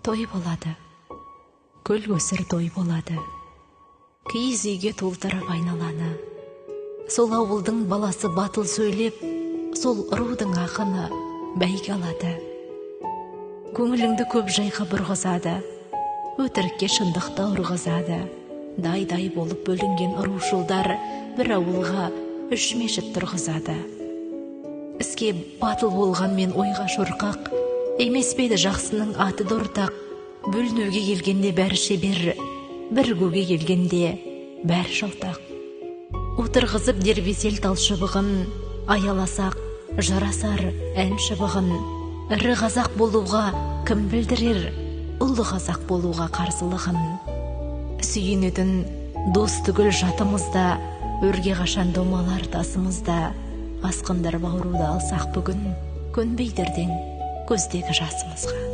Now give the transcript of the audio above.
той болады, көл көсір той болады, киіз үйге толтырып айналаны. Сол ауылдың баласы батыл сөйлеп, сол рудың ақыны бәйге алады. Көңіліңді көп жайға бұрғызады, өтірікке шындықты ұрғызады. Дай-дай болып бөлінген рушылдар бір ауылға 3 мешіт тұрғызады. Іске батыл болғанмен ойға шорқақ, емес педі жақсының аты дортақ. Бөлінуге келгенде бәрі шебер, бірігуге келгенде бәрі жалтақ. Отырғызып дербесел талшыбығын, аяласақ жарасар ән шыбығын. Ірі қазақ болуға кім білдірер, ұлы қазақ болуға қарсылығын. Сүйінетін дос түгіл жатымызда, өрге қашан домалар тасымызда. Асқындар бауыруда алсақ бүгін, көнбейдірден көздегі жасымызға.